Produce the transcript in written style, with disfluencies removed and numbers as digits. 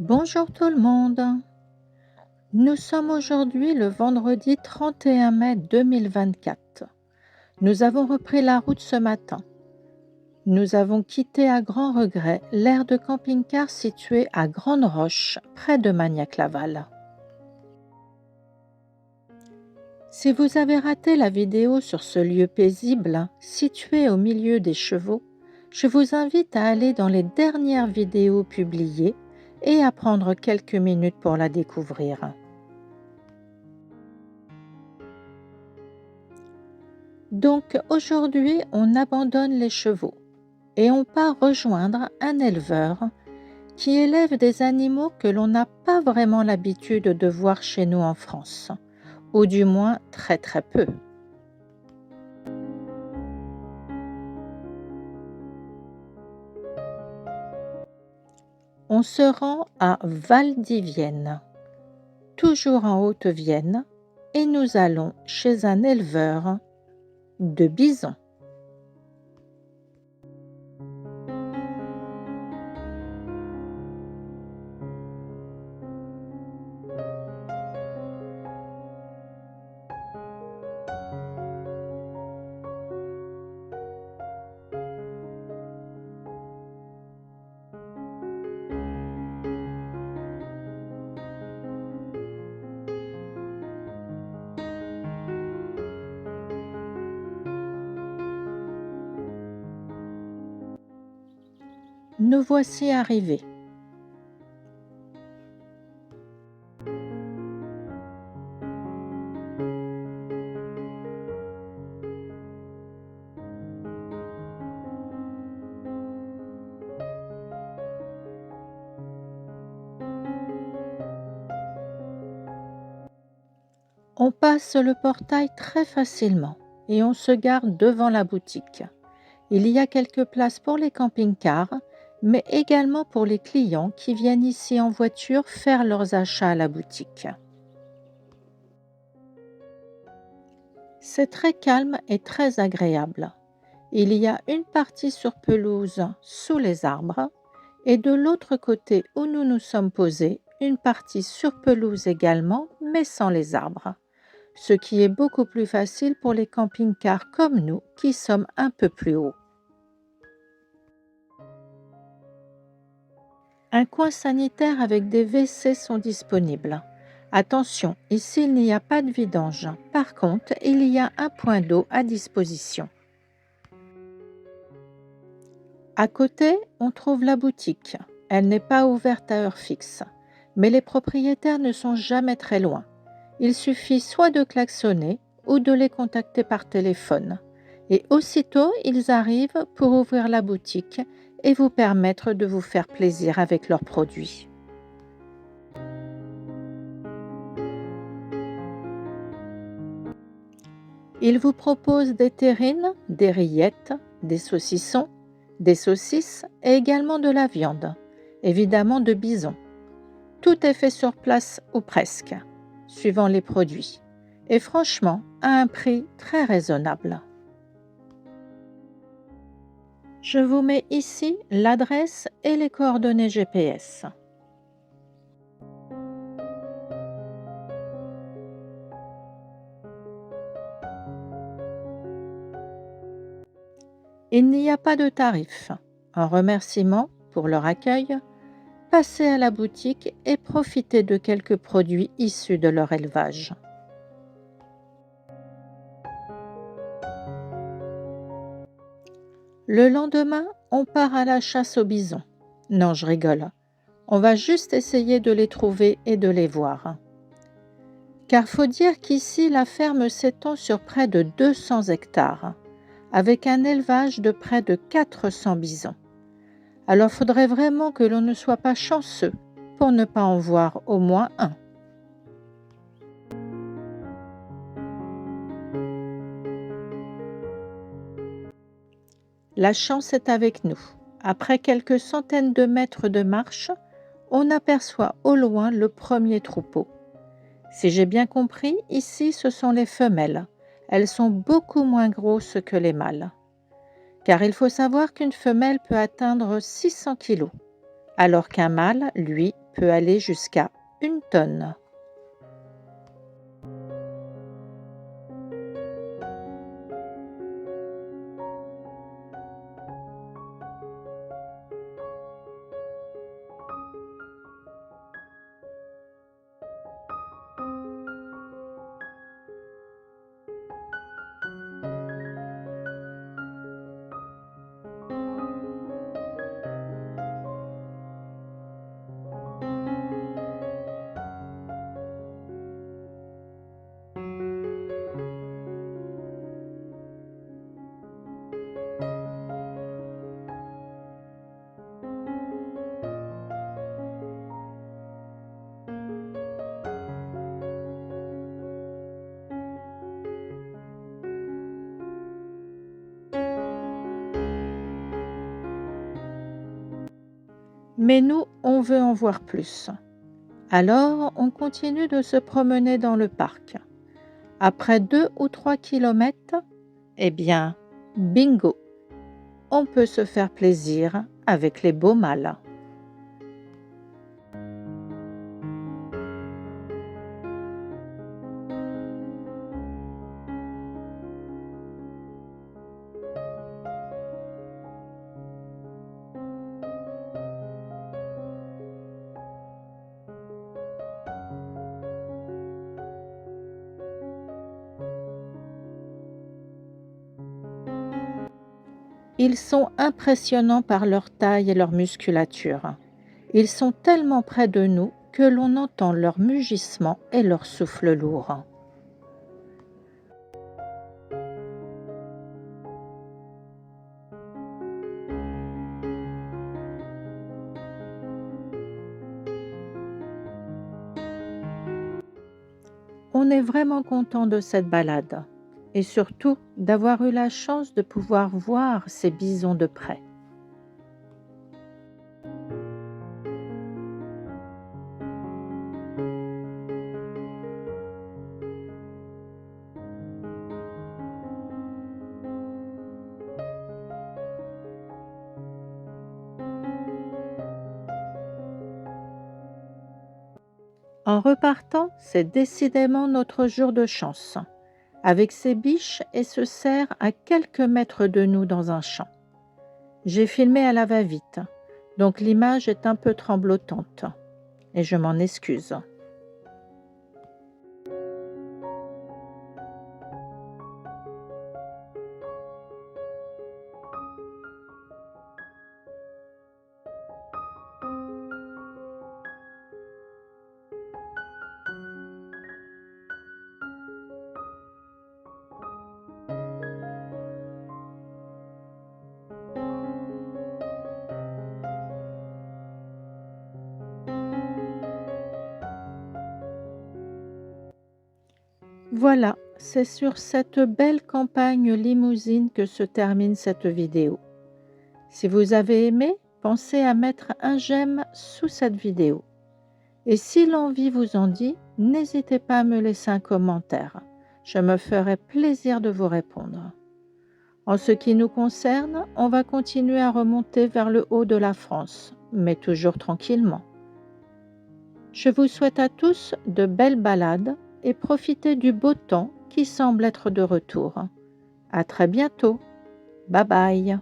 Bonjour tout le monde. Nous sommes aujourd'hui le vendredi 31 mai 2024. Nous avons repris la route ce matin. Nous avons quitté à grand regret l'aire de camping-car située à Grande Roche, près de Magnac-Laval. Si vous avez raté la vidéo sur ce lieu paisible, situé au milieu des chevaux, je vous invite à aller dans les dernières vidéos publiées et à prendre quelques minutes pour la découvrir. Donc aujourd'hui, on abandonne les chevaux et on part rejoindre un éleveur qui élève des animaux que l'on n'a pas vraiment l'habitude de voir chez nous en France, ou du moins très très peu. On se rend à Val-d'Yvienne, toujours en Haute-Vienne, et nous allons chez un éleveur de bisons. Nous voici arrivés. On passe le portail très facilement et on se gare devant la boutique. Il y a quelques places pour les camping-cars, mais également pour les clients qui viennent ici en voiture faire leurs achats à la boutique. C'est très calme et très agréable. Il y a une partie sur pelouse sous les arbres et de l'autre côté où nous nous sommes posés, une partie sur pelouse également, mais sans les arbres. Ce qui est beaucoup plus facile pour les camping-cars comme nous qui sommes un peu plus hauts. Un coin sanitaire avec des WC sont disponibles. Attention, ici il n'y a pas de vidange. Par contre, il y a un point d'eau à disposition. À côté, on trouve la boutique. Elle n'est pas ouverte à heure fixe, mais les propriétaires ne sont jamais très loin. Il suffit soit de klaxonner ou de les contacter par téléphone. Et aussitôt, ils arrivent pour ouvrir la boutique et vous permettre de vous faire plaisir avec leurs produits. Ils vous proposent des terrines, des rillettes, des saucissons, des saucisses et également de la viande, évidemment de bison. Tout est fait sur place ou presque, suivant les produits, et franchement à un prix très raisonnable. Je vous mets ici l'adresse et les coordonnées GPS. Il n'y a pas de tarif. En remerciement pour leur accueil, passez à la boutique et profitez de quelques produits issus de leur élevage. Le lendemain, on part à la chasse aux bisons. Non, je rigole. On va juste essayer de les trouver et de les voir. Car faut dire qu'ici, la ferme s'étend sur près de 200 hectares, avec un élevage de près de 400 bisons. Alors faudrait vraiment que l'on ne soit pas chanceux pour ne pas en voir au moins un. La chance est avec nous. Après quelques centaines de mètres de marche, on aperçoit au loin le premier troupeau. Si j'ai bien compris, ici ce sont les femelles. Elles sont beaucoup moins grosses que les mâles. Car il faut savoir qu'une femelle peut atteindre 600 kg, alors qu'un mâle, lui, peut aller jusqu'à 1 tonne. Mais nous, on veut en voir plus. Alors, on continue de se promener dans le parc. Après 2 ou 3 kilomètres, eh bien, bingo, on peut se faire plaisir avec les beaux mâles. Ils sont impressionnants par leur taille et leur musculature. Ils sont tellement près de nous que l'on entend leur mugissement et leur souffle lourd. On est vraiment content de cette balade et surtout d'avoir eu la chance de pouvoir voir ces bisons de près. En repartant, c'est décidément notre jour de chance, avec ces biches et ce cerf à quelques mètres de nous dans un champ. J'ai filmé à la va-vite, donc l'image est un peu tremblotante, et je m'en excuse. Voilà, c'est sur cette belle campagne limousine que se termine cette vidéo. Si vous avez aimé, pensez à mettre un j'aime sous cette vidéo. Et si l'envie vous en dit, n'hésitez pas à me laisser un commentaire. Je me ferai plaisir de vous répondre. En ce qui nous concerne, on va continuer à remonter vers le haut de la France, mais toujours tranquillement. Je vous souhaite à tous de belles balades et profitez du beau temps qui semble être de retour. À très bientôt. Bye bye.